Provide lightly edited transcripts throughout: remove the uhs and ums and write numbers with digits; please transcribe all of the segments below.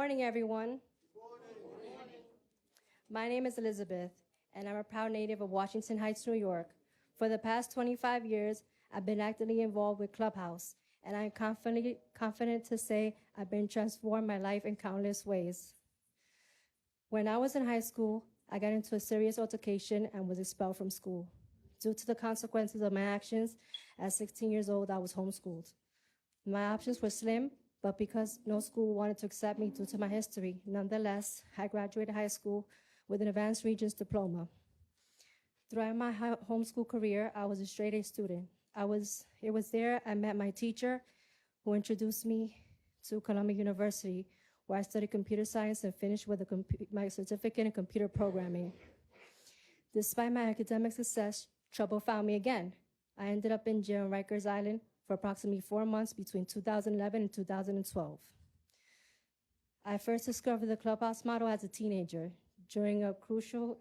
morning, everyone. My name is Elizabeth, and I'm a proud native of Washington Heights, New York. For the past 25 years, I've been actively involved with Clubhouse, and I'm confident to say I've been transformed my life in countless ways. When I was in high school, I got into a serious altercation and was expelled from school. Due to the consequences of my actions, at 16 years old, I was homeschooled. My options were slim, but because no school wanted to accept me due to my history, nonetheless, I graduated high school with an advanced Regents diploma. Throughout my homeschool career, I was a straight-A student. It was there I met my teacher, who introduced me to Columbia University, where I studied computer science and finished with my certificate in computer programming. Despite my academic success, trouble found me again. I ended up in jail on Rikers Island for approximately 4 months between 2011 and 2012. I first discovered the Clubhouse model as a teenager during a crucial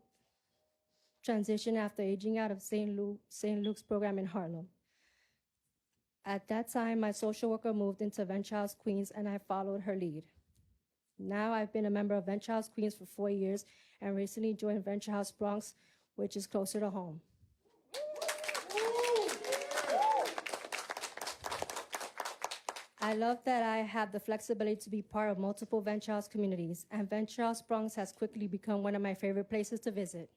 transition after aging out of St. Luke's program in Harlem. At that time, my social worker moved into Venture House Queens, and I followed her lead. Now I've been a member of Venture House Queens for 4 years and recently joined Venture House Bronx, which is closer to home. I love that I have the flexibility to be part of multiple Venture House communities, and Venture House Bronx has quickly become one of my favorite places to visit.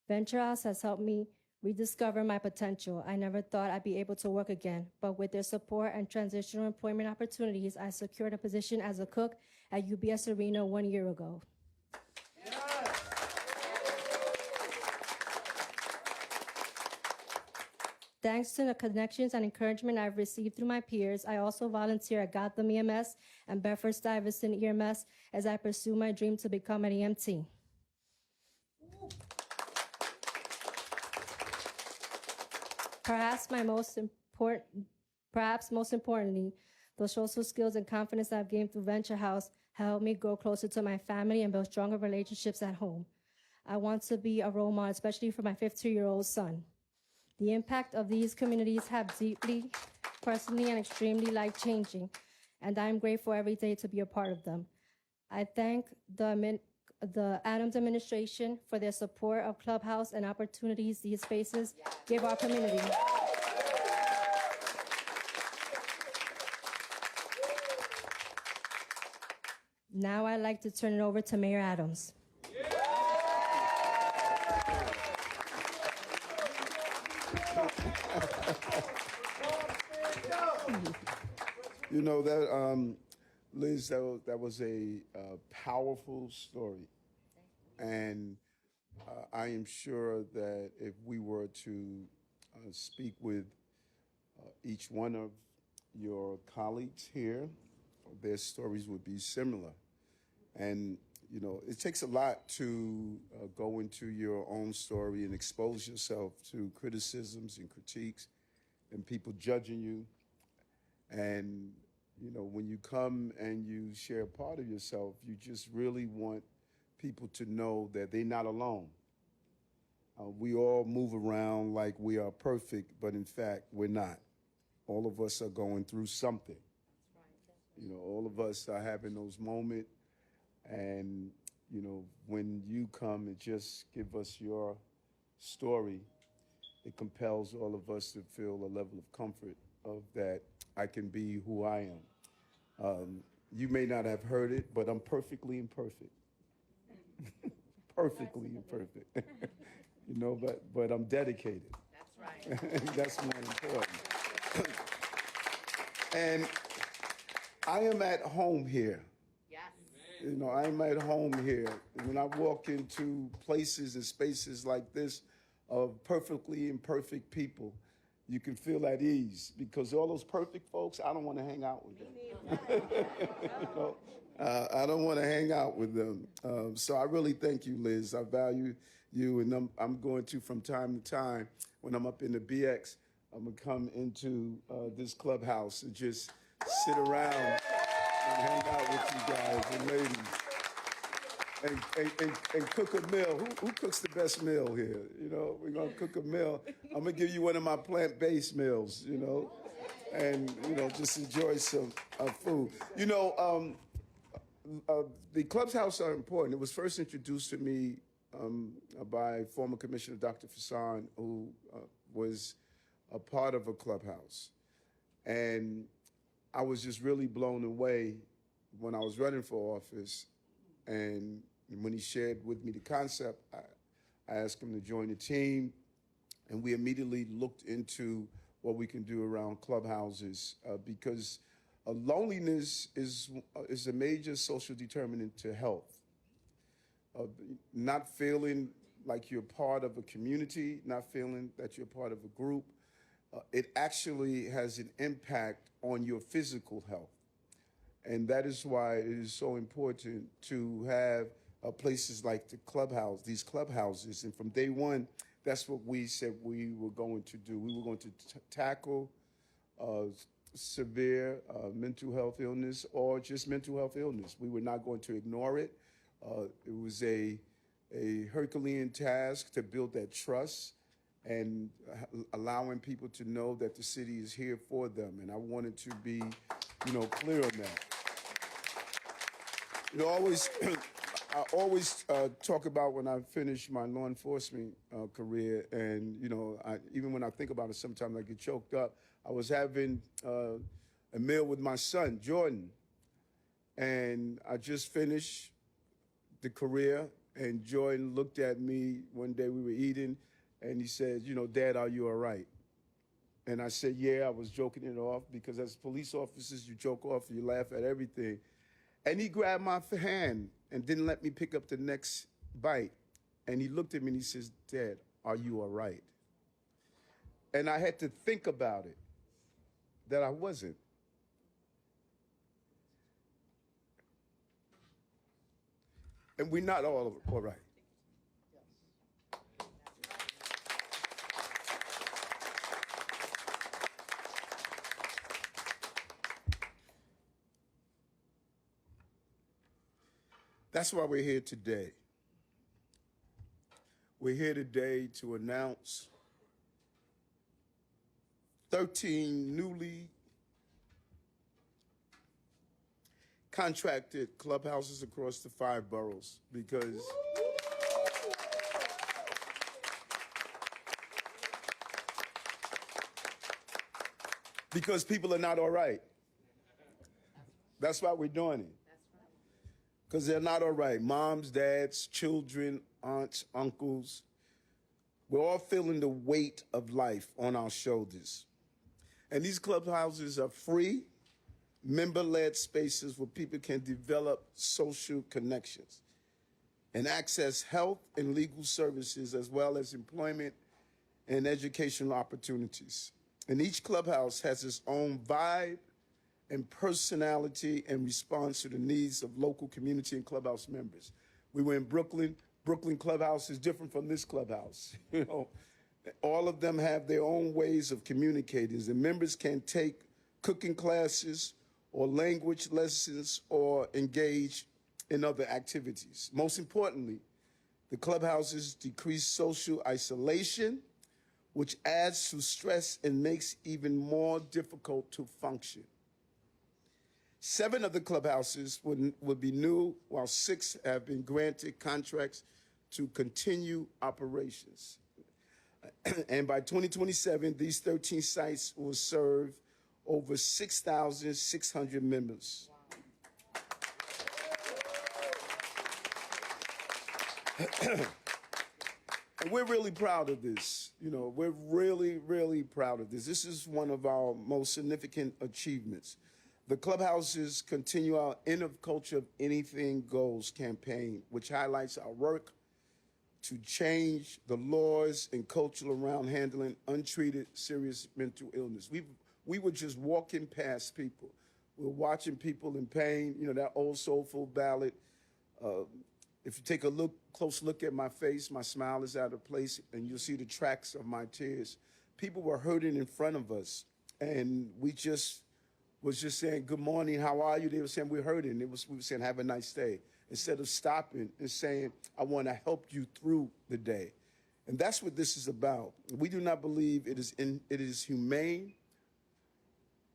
Venture House has helped me rediscover my potential. I never thought I'd be able to work again, but with their support and transitional employment opportunities, I secured a position as a cook at UBS Arena 1 year ago. Thanks to the connections and encouragement I've received through my peers, I also volunteer at Gotham EMS and Bedford-Stuyvesant EMS as I pursue my dream to become an EMT. Perhaps most importantly, the social skills and confidence I've gained through Venture House helped me grow closer to my family and build stronger relationships at home. I want to be a role model, especially for my 15-year-old son. The impact of these communities have deeply, personally, and extremely life-changing, and I'm grateful every day to be a part of them. I thank the Adams administration for their support of Clubhouse and opportunities these spaces give our community. Now I'd like to turn it over to Mayor Adams. You know that, Liz, that was a powerful story, and I am sure that if we were to speak with each one of your colleagues here, their stories would be similar. And you know, it takes a lot to go into your own story and expose yourself to criticisms and critiques and people judging you. And, you know, when you come and you share part of yourself, you just really want people to know that they're not alone. We all move around like we are perfect, but in fact, we're not. All of us are going through something. That's right. You know, all of us are having those moments. And, you know, when you come and just give us your story, it compels all of us to feel a level of comfort of that I can be who I am. You may not have heard it, but I'm perfectly imperfect. Perfectly imperfect. You know, but I'm dedicated. That's right. That's more important. And I am at home here. Yes. You know, I'm at home here. When I walk into places and spaces like this of perfectly imperfect people, you can feel at ease, because all those perfect folks, I don't want to hang out with them. You know, I don't want to hang out with them. So I really thank you, Liz. I value you, and I'm going to, from time to time, when I'm up in the BX, I'm going to come into this clubhouse and just sit around and hang out with you guys and ladies. And cook a meal. Who cooks the best meal here? You know, we're going to cook a meal. I'm going to give you one of my plant-based meals, you know, and, you know, just enjoy some food. You know, the clubhouse are important. It was first introduced to me by former Commissioner Dr. Fassan, who was a part of a clubhouse. And I was just really blown away when I was running for office. And when he shared with me the concept, I asked him to join the team. And we immediately looked into what we can do around clubhouses because loneliness is a major social determinant to health. Not feeling like you're part of a community, not feeling that you're part of a group, it actually has an impact on your physical health. And that is why it is so important to have places like the clubhouse, these clubhouses. And from day one, that's what we said we were going to do. We were going to tackle severe mental health illness or just mental health illness. We were not going to ignore it. It was a Herculean task to build that trust and allowing people to know that the city is here for them. And I wanted to be, clear on that. I always talk about when I finished my law enforcement career, and even when I think about it, sometimes I get choked up. I was having a meal with my son, Jordan, and I just finished the career, and Jordan looked at me one day, we were eating, and he said, Dad, are you all right? And I said, yeah, I was joking it off because as police officers, you joke off, you laugh at everything. And he grabbed my hand and didn't let me pick up the next bite. And he looked at me and he says, Dad, are you all right? And I had to think about it, that I wasn't. And we're not all right. That's why we're here today. We're here today to announce 13 newly contracted clubhouses across the 5 boroughs because people are not all right. That's why we're doing it. Because they're not all right. Moms, dads, children, aunts, uncles. We're all feeling the weight of life on our shoulders. And these clubhouses are free, member-led spaces where people can develop social connections and access health and legal services as well as employment and educational opportunities. And each clubhouse has its own vibe and personality and response to the needs of local community and clubhouse members. We were in Brooklyn. Brooklyn Clubhouse is different from this clubhouse. All of them have their own ways of communicating. The members can take cooking classes or language lessons or engage in other activities. Most importantly, the clubhouses decrease social isolation, which adds to stress and makes even more difficult to function. 7 of the clubhouses will be new, while 6 have been granted contracts to continue operations. And by 2027, these 13 sites will serve over 6,600 members. And we're really proud of this. We're really, really proud of this. This is one of our most significant achievements. The clubhouses continue our End of Culture of Anything Goes campaign, which highlights our work to change the laws and culture around handling untreated serious mental illness. We were just walking past people. We were watching people in pain, that old soulful ballad. If you take a close look at my face, my smile is out of place, and you'll see the tracks of my tears. People were hurting in front of us, and we was just saying, good morning, how are you? They were saying, we're hurting. We were saying, have a nice day. Instead of stopping and saying, I want to help you through the day. And that's what this is about. We do not believe it is humane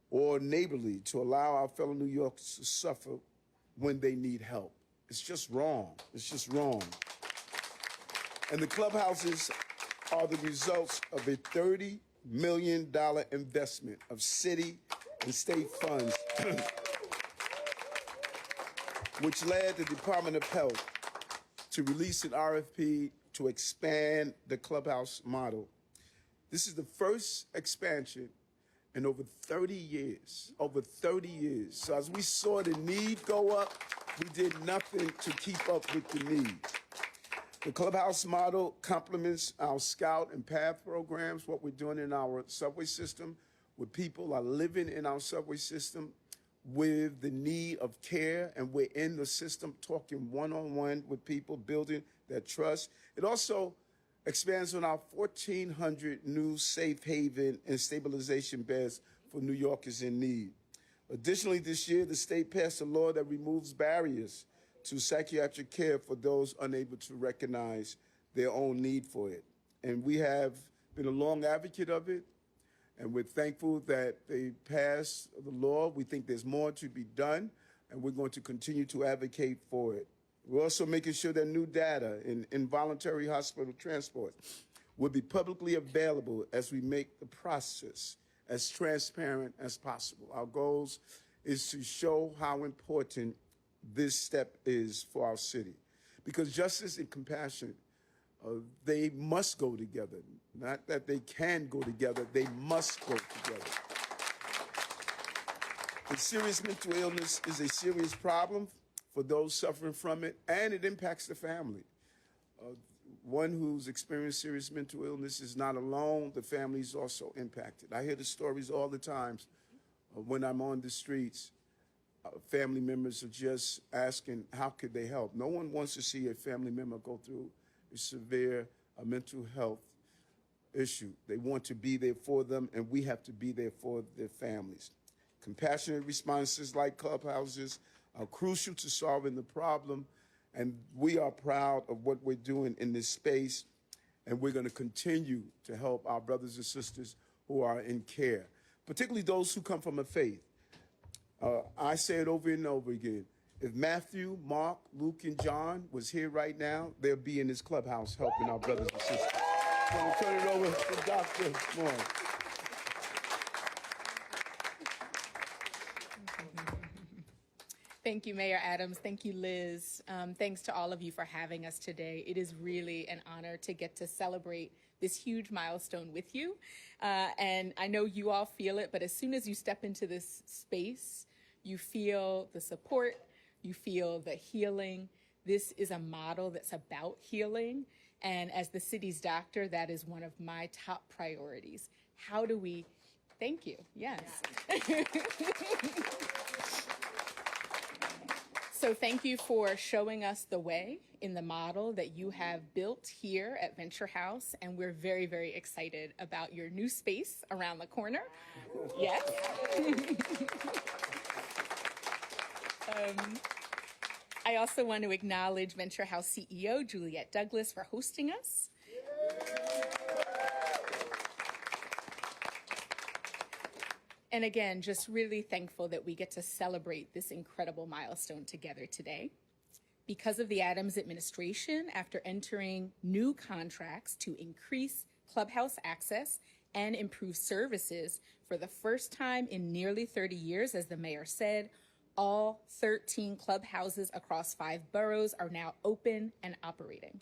or neighborly to allow our fellow New Yorkers to suffer when they need help. It's just wrong. It's just wrong. And the clubhouses are the results of a $30 million investment of city and state funds, which led the Department of Health to release an RFP to expand the clubhouse model. This is the first expansion in over 30 years, So as we saw the need go up, we did nothing to keep up with the need. The clubhouse model complements our Scout and PATH programs, what we're doing in our subway system, where people are living in our subway system with the need of care, and we're in the system talking one-on-one with people, building their trust. It also expands on our 1,400 new safe haven and stabilization beds for New Yorkers in need. Additionally, this year, the state passed a law that removes barriers to psychiatric care for those unable to recognize their own need for it. And we have been a long advocate of it, and we're thankful that they passed the law. We think there's more to be done, and we're going to continue to advocate for it. We're also making sure that new data in involuntary hospital transport will be publicly available as we make the process as transparent as possible. Our goals is to show how important this step is for our city, because justice and compassion, they must go together. Not that they can go together, they must go together. And serious mental illness is a serious problem for those suffering from it, and it impacts the family. One who's experienced serious mental illness is not alone. The family is also impacted. I hear the stories all the time when I'm on the streets. Family members are just asking, how could they help? No one wants to see a family member go through a severe mental health issue. They want to be there for them, and we have to be there for their families. Compassionate responses like clubhouses are crucial to solving the problem, and we are proud of what we're doing in this space, and we're going to continue to help our brothers and sisters who are in care, particularly those who come from a faith. I say it over and over again. If Matthew, Mark, Luke, and John was here right now, they'll be in this clubhouse helping our brothers and sisters. I'm going to turn it over to Dr. Moore. Thank you, Mayor Adams. Thank you, Liz. Thanks to all of you for having us today. It is really an honor to get to celebrate this huge milestone with you. And I know you all feel it, but as soon as you step into this space, you feel the support, you feel the healing. This is a model that's about healing. And as the city's doctor, that is one of my top priorities. How do we, thank you, yes. So thank you for showing us the way in the model that you have built here at Venture House, and we're very, very excited about your new space around the corner. Yes. I also want to acknowledge Venture House CEO Juliette Douglas for hosting us. And again, just really thankful that we get to celebrate this incredible milestone together today. Because of the Adams administration, after entering new contracts to increase clubhouse access and improve services for the first time in nearly 30 years, as the mayor said, all 13 clubhouses across 5 boroughs are now open and operating.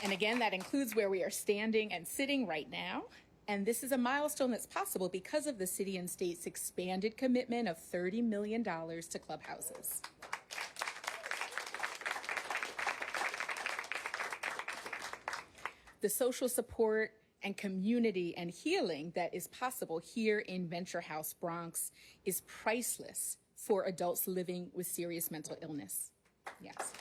And again, that includes where we are standing and sitting right now. And this is a milestone that's possible because of the city and state's expanded commitment of $30 million to clubhouses. The social support and community and healing that is possible here in Venture House Bronx is priceless for adults living with serious mental illness. Yes.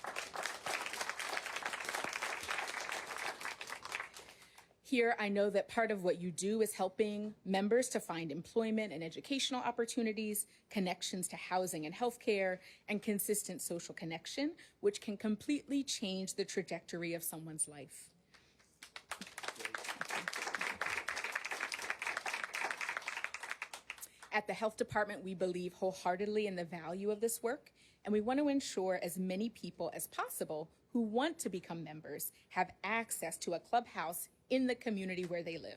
Here, I know that part of what you do is helping members to find employment and educational opportunities, connections to housing and healthcare, and consistent social connection, which can completely change the trajectory of someone's life. At the health department, we believe wholeheartedly in the value of this work, and we want to ensure as many people as possible who want to become members have access to a clubhouse in the community where they live.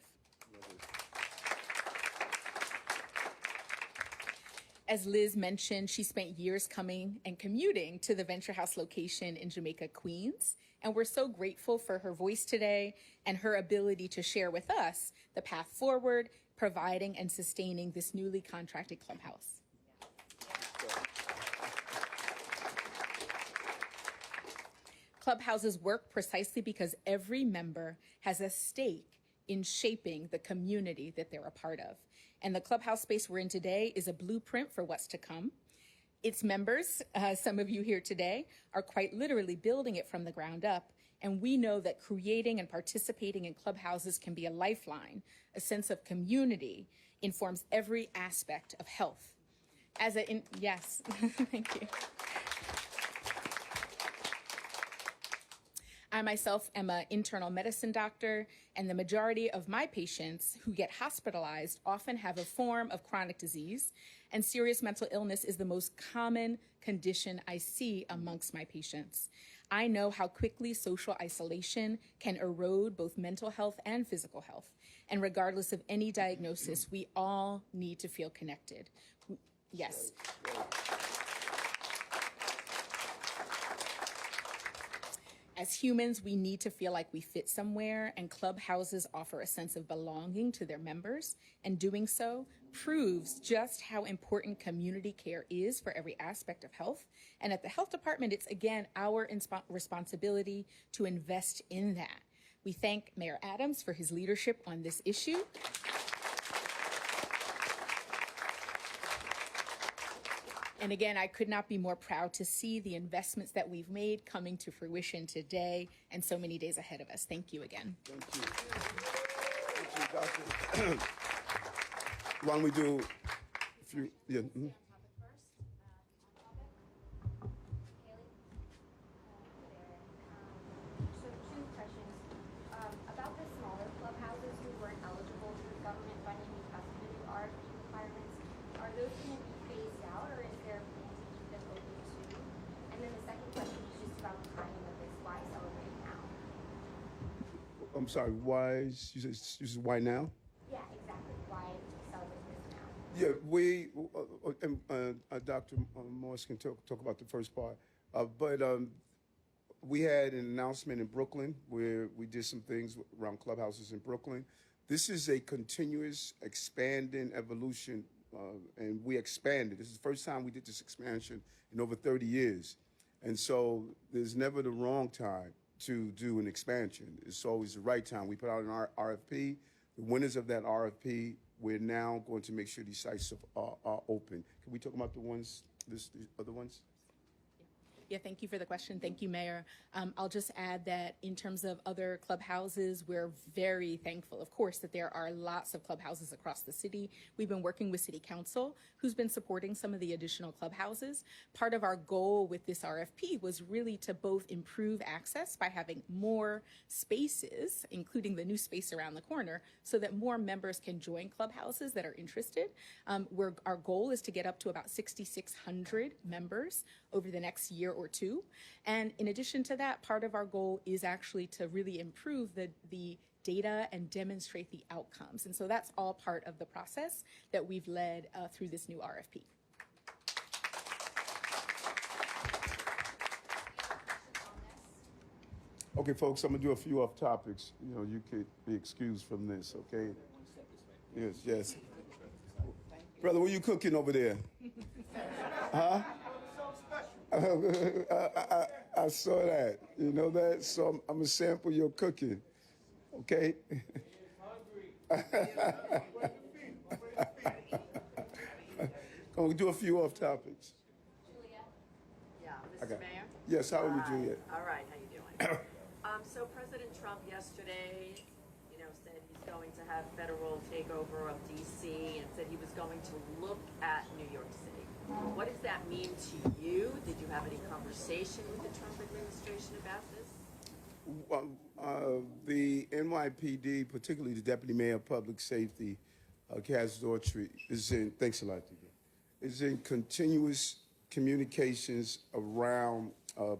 As Liz mentioned, she spent years coming and commuting to the Venture House location in Jamaica, Queens, and we're so grateful for her voice today and her ability to share with us the path forward, providing and sustaining this newly contracted clubhouse. Clubhouses work precisely because every member has a stake in shaping the community that they're a part of. And the clubhouse space we're in today is a blueprint for what's to come. Its members, some of you here today, are quite literally building it from the ground up. And we know that creating and participating in clubhouses can be a lifeline. A sense of community informs every aspect of health. Yes, thank you. I myself am an internal medicine doctor, and the majority of my patients who get hospitalized often have a form of chronic disease, and serious mental illness is the most common condition I see amongst my patients. I know how quickly social isolation can erode both mental health and physical health, and regardless of any diagnosis, we all need to feel connected. Yes. As humans, we need to feel like we fit somewhere, and clubhouses offer a sense of belonging to their members, and doing so proves just how important community care is for every aspect of health. And at the health department, it's again our responsibility to invest in that. We thank Mayor Adams for his leadership on this issue. And again, I could not be more proud to see the investments that we've made coming to fruition today and so many days ahead of us. Thank you again. Thank you. Thank you, Doctor. Why don't we do a few, yeah. Mm-hmm. So two questions. About the smaller clubhouses who weren't eligible for government funding because of the new RFP requirements, are those going to be phased out, or is there a plan to keep them open too? And then the second question is just about the timing of this. Why celebrate now? I'm sorry, why, you said why now? Yeah, exactly. Why celebrate this now? Yeah, Dr. Morris can talk about the first part, but we had an announcement in Brooklyn where we did some things around clubhouses in Brooklyn. This is a continuous expanding evolution, and we expanded. This is the first time we did this expansion in over 30 years. And so there's never the wrong time to do an expansion. It's always the right time. We put out an RFP. The winners of that RFP, we're now going to make sure these sites are open. Can we talk about the other ones? Yeah, thank you for the question. Thank you, Mayor. I'll just add that in terms of other clubhouses, we're very thankful, of course, that there are lots of clubhouses across the city. We've been working with City Council, who's been supporting some of the additional clubhouses. Part of our goal with this RFP was really to both improve access by having more spaces, including the new space around the corner, so that more members can join clubhouses that are interested. Our goal is to get up to about 6,600 members over the next year or two. And in addition to that, part of our goal is actually to really improve the data and demonstrate the outcomes. And so that's all part of the process that we've led through this new RFP. Okay, folks, I'm gonna do a few off topics. You know, you could be excused from this, okay? Yes. Brother, what are you cooking over there? Huh? I saw that. You know that? So I'm gonna sample your cooking, okay? Can we do a few off topics? Julia? Yeah, Mr. Mayor? Yes, how are you, Juliet? All right, how you doing? So President Trump yesterday, said he's going to have federal takeover of D.C. and said he was going to look at New York City. What does that mean to you? Did you have any conversation with the Trump administration about this? The NYPD, particularly the Deputy Mayor of Public Safety, Cass Daughtry is in, thanks a lot, TJ, is in continuous communications around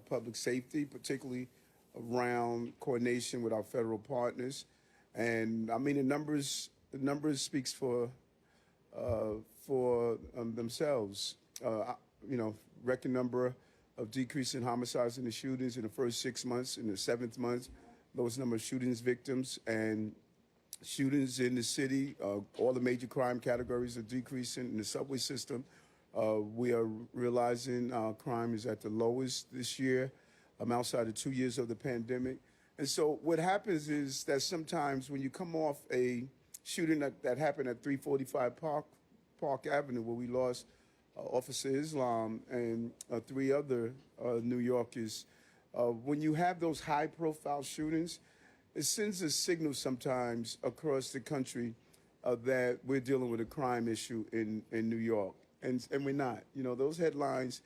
public safety, particularly around coordination with our federal partners. And I mean, the numbers speaks for themselves. Record number of decrease in homicides and the shootings in the first 6 months. In the 7th month, lowest number of shootings victims and shootings in the city. All the major crime categories are decreasing in the subway system. We are realizing crime is at the lowest this year, outside of 2 years of the pandemic. And so what happens is that sometimes when you come off a shooting that happened at 345 Park Avenue, where we lost Officer Islam and 3 other New Yorkers, when you have those high-profile shootings, it sends a signal sometimes across the country that we're dealing with a crime issue in New York. And we're not. Those headlines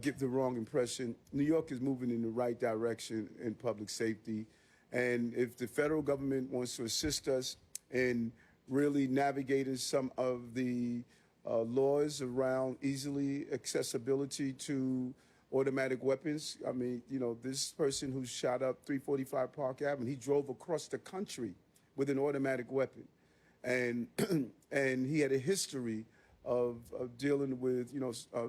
give the wrong impression. New York is moving in the right direction in public safety. And if the federal government wants to assist us in really navigating some of the laws around easily accessibility to automatic weapons. I mean, this person who shot up 345 Park Avenue, he drove across the country with an automatic weapon. And and he had a history of dealing with,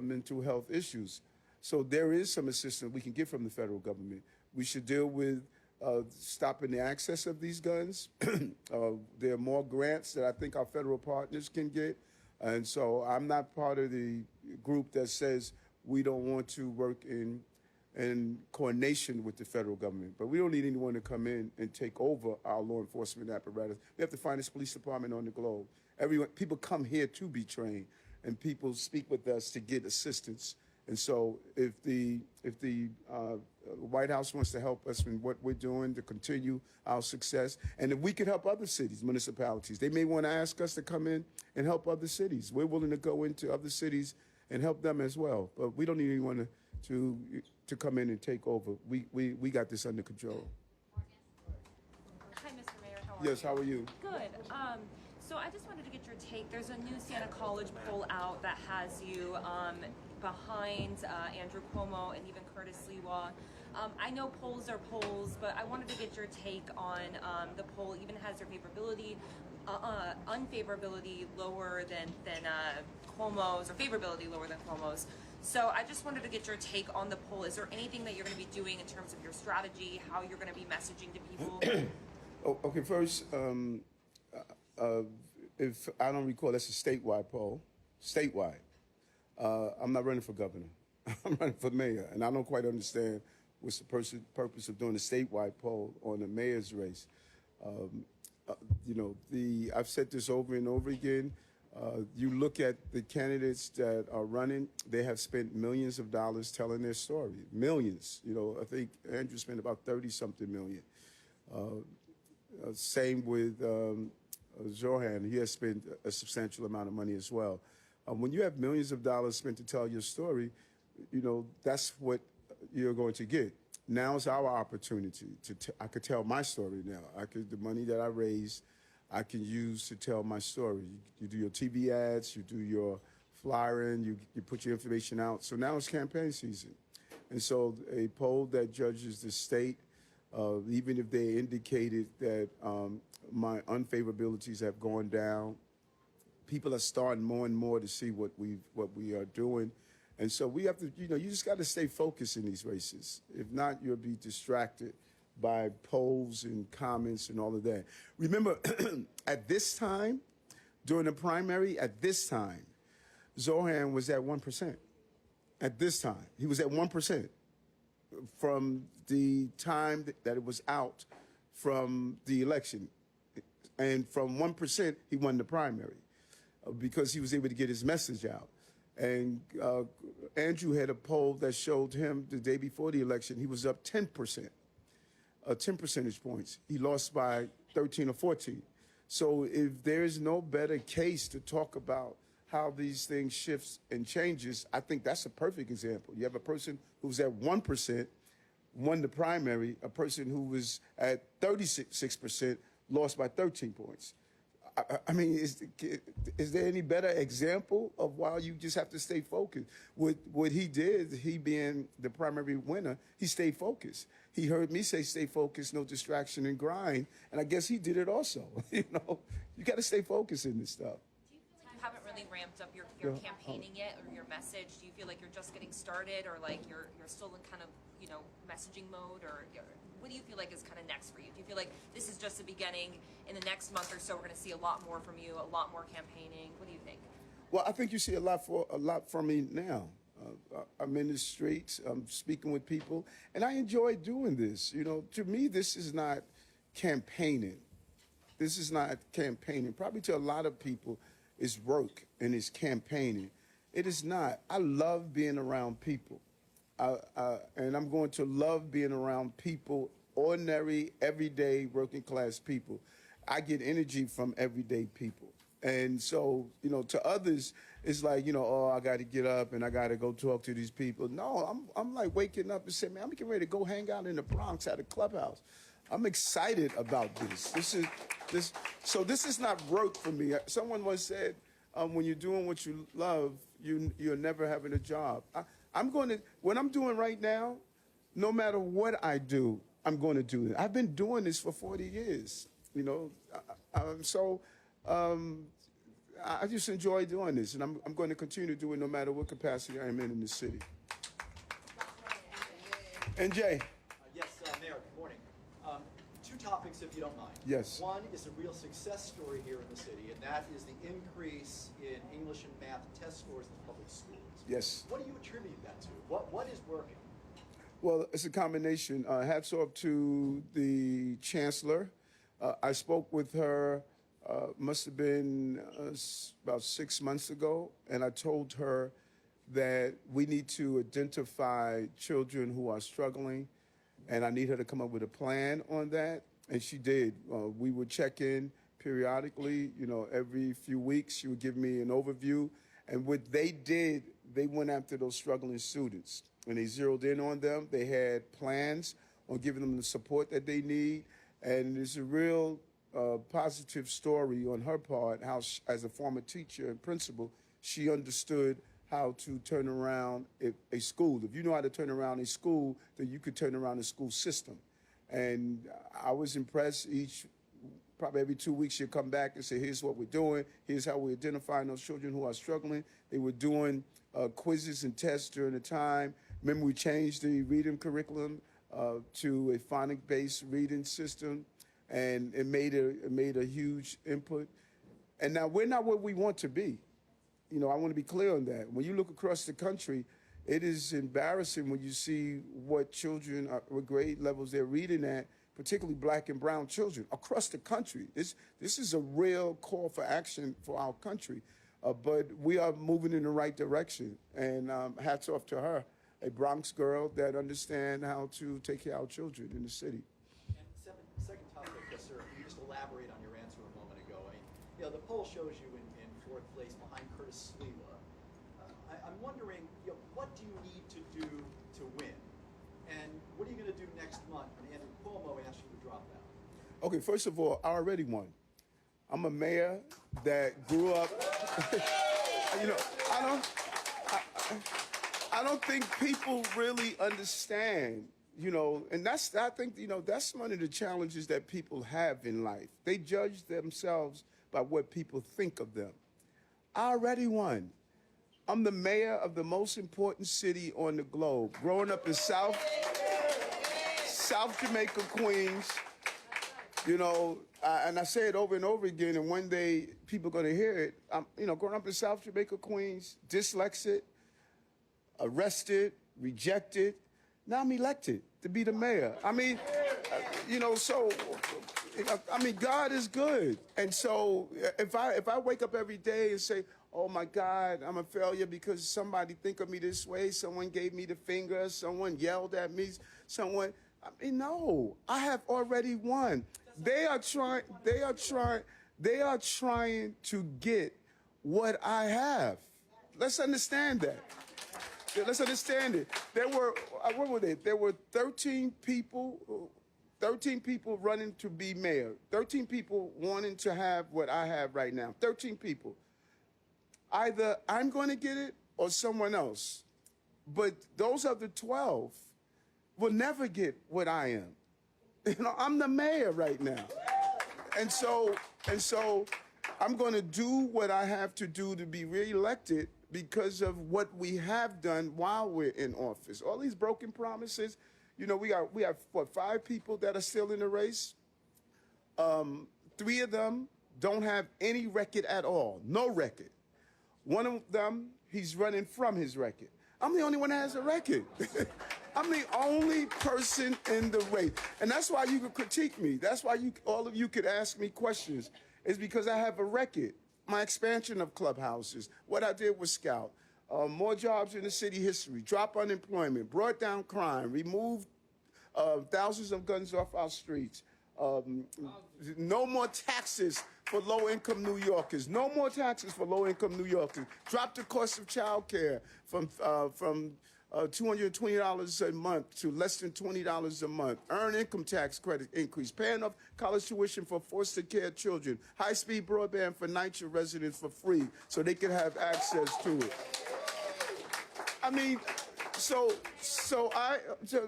mental health issues. So there is some assistance we can get from the federal government. We should deal with stopping the access of these guns. There are more grants that I think our federal partners can get. And so I'm not part of the group that says we don't want to work in coordination with the federal government. But we don't need anyone to come in and take over our law enforcement apparatus. We have the finest police department on the globe. People come here to be trained, and people speak with us to get assistance. And so if the White House wants to help us in what we're doing to continue our success, and if we could help other cities, municipalities, they may want to ask us to come in and help other cities. We're willing to go into other cities and help them as well. But we don't need anyone to come in and take over. We got this under control. Hi, Mr. Mayor. How are you? Yes, how are you? Good. So I just wanted to get your take. There's a new Siena College poll out that has you behind Andrew Cuomo and even Curtis Lewa. I know polls are polls, but I wanted to get your take on the poll. Even has your favorability, unfavorability lower than Cuomo's, or favorability lower than Cuomo's. So I just wanted to get your take on the poll. Is there anything that you're going to be doing in terms of your strategy, how you're going to be messaging to people? Okay, first, if I don't recall, that's a statewide poll. Statewide. I'm not running for governor. I'm running for mayor, and I don't quite understand what's the purpose of doing a statewide poll on the mayor's race. I've said this over and over again. You look at the candidates that are running, they have spent millions of dollars telling their story. Millions. I think Andrew spent about 30-something million. Same with Zohan. He has spent a substantial amount of money as well. When you have millions of dollars spent to tell your story, that's what you're going to get. Now's our opportunity I could tell my story now. The money that I raised, I can use to tell my story. You do your TV ads, you do your flyering, you put your information out. So now it's campaign season. And so a poll that judges the state, even if they indicated that my unfavorabilities have gone down, people are starting more and more to see what we are doing. And so we have to, you just got to stay focused in these races. If not, you'll be distracted by polls and comments and all of that. Remember, at this time, during the primary, at this time, Zohan was at 1%. At this time, he was at 1% from the time that it was out from the election. And from 1%, he won the primary because he was able to get his message out. And Andrew had a poll that showed him the day before the election, he was up 10%, 10 percentage points. He lost by 13 or 14. So if there is no better case to talk about how these things shifts and changes, I think that's a perfect example. You have a person who's at 1%, won the primary, a person who was at 36%, lost by 13 points. I mean, is there any better example of why you just have to stay focused? What he did, he being the primary winner, he stayed focused. He heard me say, stay focused, no distraction and grind. And I guess he did it also. You know, you got to stay focused in this stuff. Do you feel like you haven't really ramped up your campaigning yet, or your message? Do you feel like you're just getting started, or like you're still in kind of, you know, messaging mode, or what do you feel like is kind of next for you? Do you feel like this is just the beginning? In the next month or so, we're going to see a lot more from you, a lot more campaigning. What do you think? Well, I think you see a lot from me now. I'm in the streets, I'm speaking with people, and I enjoy doing this. You know, to me, this is not campaigning. This is not campaigning. Probably to a lot of people, it's work and it's campaigning. It is not. I love being around people. And I'm going to love being around people, ordinary, everyday, working class people. I get energy from everyday people. And so, you know, to others, it's like, you know, oh, I got to get up and I got to go talk to these people. No, I'm like waking up and saying, man, I'm getting ready to go hang out in the Bronx at a Clubhouse. I'm excited about this. So this is not work for me. Someone once said, when you're doing what you love, you're never having a job. What I'm doing right now, no matter what I do, I'm going to do it. I've been doing this for 40 years, you know. I just enjoy doing this, and I'm going to continue to do it no matter what capacity I am in the city. And Jay. Yes, Mayor, good morning. Two topics, if you don't mind. Yes. One is a real success story here in the city, and that is the increase in English and math test scores in public schools. Yes. What do you attribute that to? What is working? Well, it's a combination. Hats off to the chancellor. I spoke with her, must have been about 6 months ago, and I told her that we need to identify children who are struggling, and I need her to come up with a plan on that, and she did. We would check in periodically, you know, every few weeks. She would give me an overview, and what they did, they went after those struggling students, and they zeroed in on them. They had plans on giving them the support that they need, and it's a real positive story on her part, how as a former teacher and principal, she understood how to turn around a school. If you know how to turn around a school, then you could turn around a school system. And I was impressed. Probably every 2 weeks, she'd come back and say, here's what we're doing. Here's how we're identifying those children who are struggling. They were doing quizzes and tests during the time. Remember, we changed the reading curriculum to a phonic-based reading system, and it made a huge input. And now we're not where we want to be. You know, I want to be clear on that. When you look across the country, it is embarrassing when you see what children, what grade levels they're reading at, particularly black and brown children across the country. This is a real call for action for our country. But we are moving in the right direction. And hats off to her, a Bronx girl that understands how to take care of our children in the city. And second topic, yes, sir. Can you just elaborate on your answer a moment ago? I mean, you know, the poll shows you in fourth place behind Curtis Sliwa. I'm wondering, you know, what do you need to do to win? And what are you going to do next month when Andrew Cuomo asks you to drop out? Okay, first of all, I already won. I'm a mayor that grew up, you know, I don't think people really understand, you know, and I think, you know, that's one of the challenges that people have in life. They judge themselves by what people think of them. I already won. I'm the mayor of the most important city on the globe. Growing up in South Jamaica, Queens, you know, and I say it over and over again, and one day people are going to hear it. You know, growing up in South Jamaica, Queens, dyslexic, arrested, rejected. Now I'm elected to be the mayor. I mean, you know, so, I mean, God is good. And so if I wake up every day and say, oh my God, I'm a failure because somebody think of me this way, someone gave me the finger, someone yelled at me, no, I have already won. They are trying to get what I have. Let's understand that. Let's understand it. There were, what were they? There were 13 people 13 people running to be mayor, 13 people wanting to have what I have right now, 13 people. Either I'm going to get it or someone else. But those other 12 will never get what I am. You know, I'm the mayor right now. And so I'm going to do what I have to do to be reelected because of what we have done while we're in office. All these broken promises, you know, we have what, 5 people that are still in the race. 3 of them don't have any record at all, no record. One of them, he's running from his record. I'm the only one that has a record. I'm the only person in the race. And that's why you could critique me. That's why all of you could ask me questions. It's because I have a record. My expansion of clubhouses, what I did with Scout, more jobs in the city history, drop unemployment, brought down crime, removed thousands of guns off our streets, no more taxes for low-income New Yorkers. No more taxes for low-income New Yorkers. Drop the cost of child care from $220 a month to less than $20 a month. Earned income tax credit increase. Paying off college tuition for foster care children. High-speed broadband for NYC residents for free so they can have access to it. I mean, so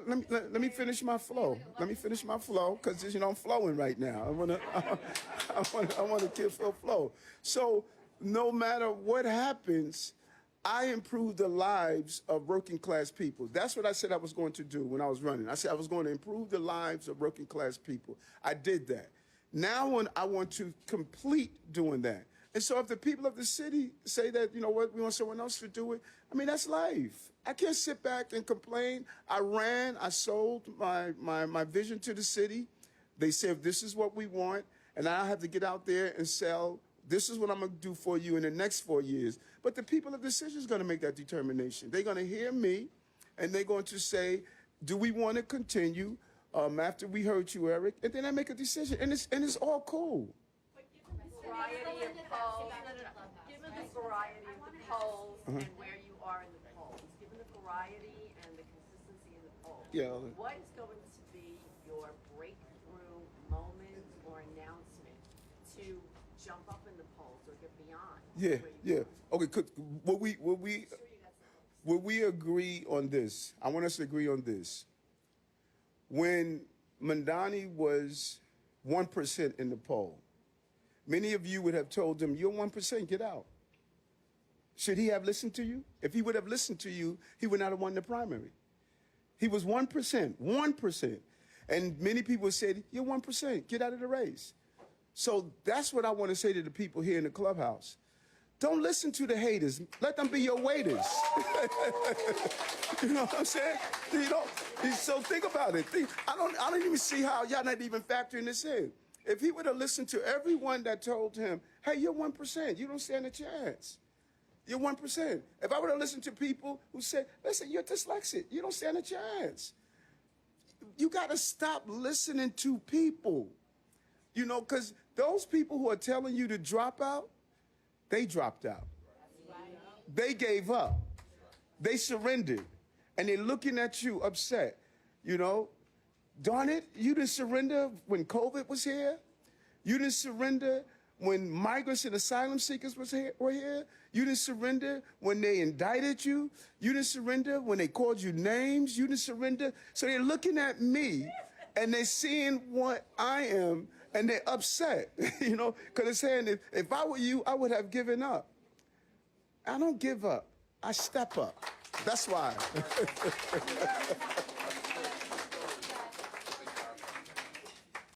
let me finish my flow. Let me finish my flow because, you know, I'm flowing right now. I want to keep flow. So no matter what happens, I improve the lives of working class people. That's what I said I was going to do when I was running. I said I was going to improve the lives of working class people. I did that. Now I want to complete doing that. And so if the people of the city say that, you know what, we want someone else to do it, I mean, that's life. I can't sit back and complain. I sold my vision to the city. They said, this is what we want, and I have to get out there and sell. This is what I'm going to do for you in the next 4 years. But the people of the city is going to make that determination. They're going to hear me, and they're going to say, do we want to continue after we heard you, Eric? And then I make a decision, and it's all cool. Variety of polls, given the variety of the polls and where you are in the polls, given the variety and the consistency in the polls, what is going to be your breakthrough moment or announcement to jump up in the polls or get beyond? Yeah. Okay. Will we agree on this? I want us to agree on this. When Mandani was 1% in the poll, many of you would have told him, you're 1%, get out. Should he have listened to you? If he would have listened to you, he would not have won the primary. He was 1%. And many people said, you're 1%, get out of the race. So that's what I want to say to the people here in the clubhouse. Don't listen to the haters. Let them be your waiters. You know what I'm saying? You know, so think about it. I don't even see how y'all not even factoring this in. If he would have listened to everyone that told him, hey, you're 1%, you don't stand a chance. You're 1%. If I would have listened to people who said, listen, you're dyslexic, you don't stand a chance. You got to stop listening to people. You know, because those people who are telling you to drop out, they dropped out. They gave up. They surrendered. And they're looking at you upset, you know. Darn it, you didn't surrender when COVID was here. You didn't surrender when migrants and asylum seekers were here. You didn't surrender when they indicted you. You didn't surrender when they called you names. You didn't surrender. So they're looking at me, and they're seeing what I am, and they're upset, you know, because they're saying, if I were you, I would have given up. I don't give up. I step up. That's why.